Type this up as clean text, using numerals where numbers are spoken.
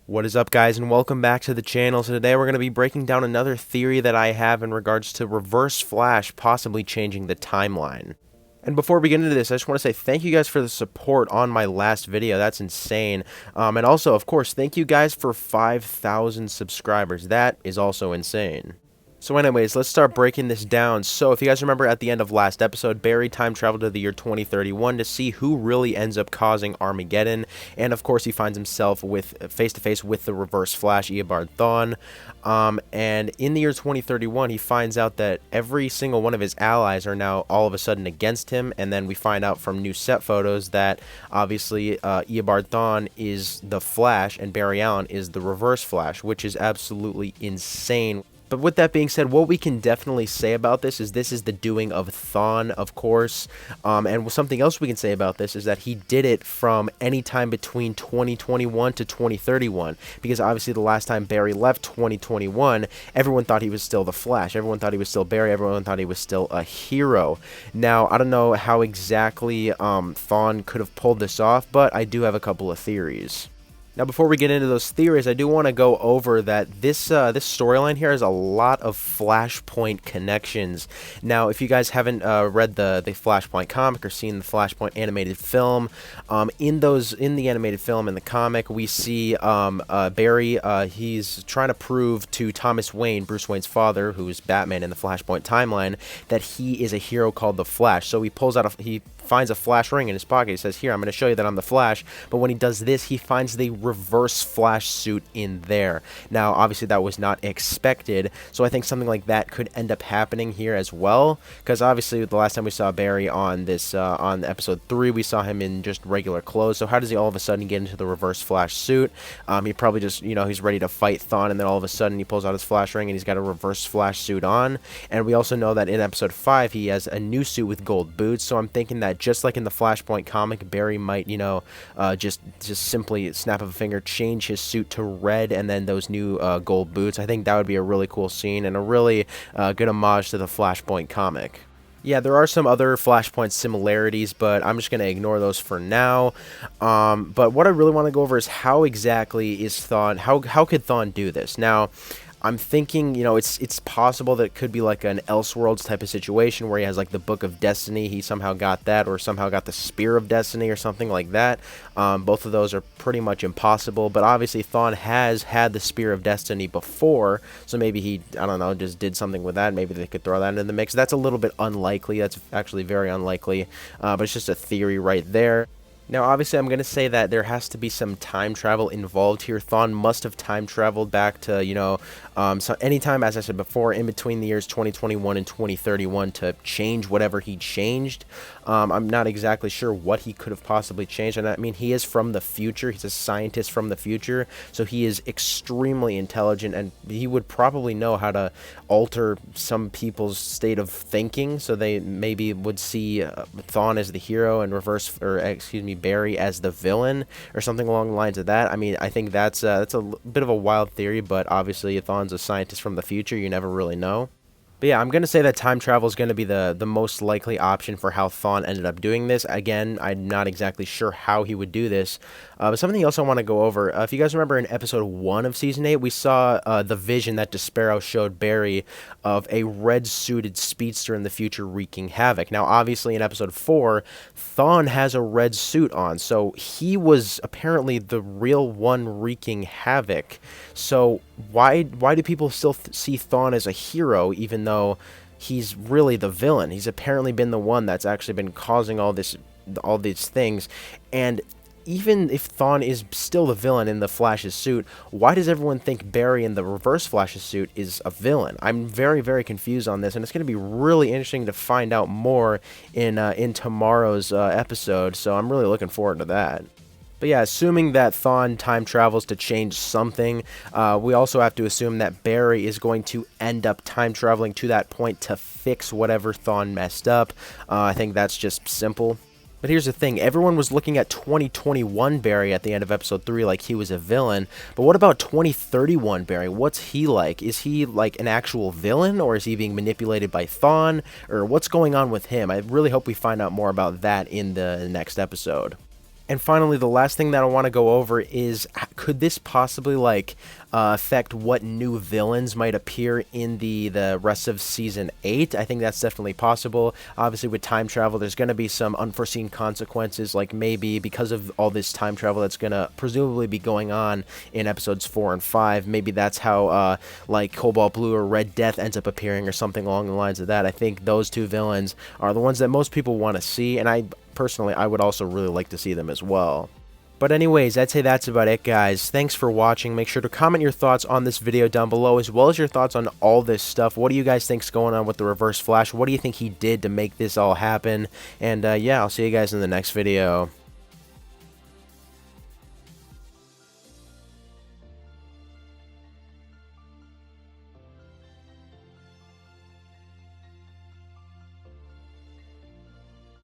What is up, guys, and welcome back to the channel. So today we're going to be breaking down another theory that I have in regards to Reverse Flash possibly changing the timeline. And before we get into this, I just want to say thank you guys for the support on my last video. That's insane. And also, of course, thank you guys for 5,000 subscribers. That is also insane. So anyways, let's start breaking this down. So if you guys remember at the end of last episode, Barry time traveled to the year 2031 to see who really ends up causing Armageddon. And of course, he finds himself with face-to-face with the Reverse Flash, Eobard Thawne. And in the year 2031, he finds out that every single one of his allies are now all of a sudden against him. And then we find out from new set photos that obviously Eobard Thawne is the Flash and Barry Allen is the Reverse Flash, which is absolutely insane. But with that being said, what we can definitely say about this is the doing of Thawne, of course. And something else we can say about this is that he did it from any time between 2021 to 2031. Because obviously the last time Barry left 2021, everyone thought he was still the Flash. Everyone thought he was still Barry. Everyone thought he was still a hero. Now, I don't know how exactly Thawne could have pulled this off, but I do have a couple of theories. Now, before we get into those theories, I do want to go over that this storyline here has a lot of Flashpoint connections. Now, if you guys haven't read the Flashpoint comic or seen the Flashpoint animated film, in the animated film in the comic, we see Barry. He's trying to prove to Thomas Wayne, Bruce Wayne's father, who is Batman in the Flashpoint timeline, that he is a hero called the Flash. So he finds a Flash ring in his pocket. He says, "Here, I'm going to show you that I'm the Flash." But when he does this, he finds the Reverse Flash suit in there. Now, obviously, that was not expected, so I think something like that could end up happening here as well. Because obviously, the last time we saw Barry on this on episode 3, we saw him in just regular clothes. So how does he all of a sudden get into the Reverse Flash suit? He probably just, he's ready to fight Thawne, and then all of a sudden he pulls out his Flash ring and he's got a Reverse Flash suit on. And we also know that in episode 5, he has a new suit with gold boots. So I'm thinking that just like in the Flashpoint comic, Barry might, just simply snap of a finger, change his suit to red, and then those new gold boots. I think that would be a really cool scene and a really good homage to the Flashpoint comic. Yeah, there are some other Flashpoint similarities, but I'm just going to ignore those for now. But what I really want to go over is how exactly is Thawne, how could Thawne do this? Now, I'm thinking, it's possible that it could be like an Elseworlds type of situation where he has like the Book of Destiny. He somehow got that, or somehow got the Spear of Destiny or something like that. Both of those are pretty much impossible, but obviously Thawne has had the Spear of Destiny before, so maybe he, I don't know, just did something with that. Maybe they could throw that into the mix. That's a little bit unlikely. That's actually very unlikely, but it's just a theory right there. Now, obviously, I'm going to say that there has to be some time travel involved here. Thawne must have time traveled back to, so anytime, as I said before, in between the years 2021 and 2031 to change whatever he changed. I'm not exactly sure what he could have possibly changed. And I mean, he is from the future. He's a scientist from the future. So he is extremely intelligent, and he would probably know how to alter some people's state of thinking. So they maybe would see Thawne as the hero and Barry as the villain or something along the lines of that. I mean, I think that's a bit of a wild theory, but obviously Thawne's a scientist from the future. You never really know. But yeah, I'm going to say that time travel is going to be the most likely option for how Thawne ended up doing this. Again, I'm not exactly sure how he would do this. But something else I want to go over. If you guys remember in episode 1 of Season 8, we saw the vision that Despero showed Barry of a red-suited speedster in the future wreaking havoc. Now, obviously, in episode 4, Thawne has a red suit on. So he was apparently the real one wreaking havoc. So why do people still see Thawne as a hero, even though he's really the villain? He's apparently been the one that's actually been causing all these things. And even if Thawne is still the villain in the Flash's suit, why does everyone think Barry in the Reverse Flash's suit is a villain? I'm very, very confused on this, and it's going to be really interesting to find out more in tomorrow's episode. So I'm really looking forward to that. But yeah, assuming that Thawne time travels to change something, we also have to assume that Barry is going to end up time traveling to that point to fix whatever Thawne messed up. I think that's just simple. But here's the thing, everyone was looking at 2021 Barry at the end of episode 3 like he was a villain, but what about 2031 Barry? What's he like? Is he like an actual villain, or is he being manipulated by Thawne, or what's going on with him? I really hope we find out more about that in the next episode. And finally, the last thing that I want to go over is, could this possibly like affect what new villains might appear in the rest of season 8? I think that's definitely possible. Obviously, with time travel, there's going to be some unforeseen consequences, like maybe because of all this time travel that's going to presumably be going on in episodes 4 and 5. Maybe that's how like Cobalt Blue or Red Death ends up appearing or something along the lines of that. I think those two villains are the ones that most people want to see, and I personally, I would also really like to see them as well. But anyways, I'd say that's about it, guys. Thanks for watching. Make sure to comment your thoughts on this video down below, as well as your thoughts on all this stuff. What do you guys think's going on with the Reverse Flash? What do you think he did to make this all happen? And yeah, I'll see you guys in the next video.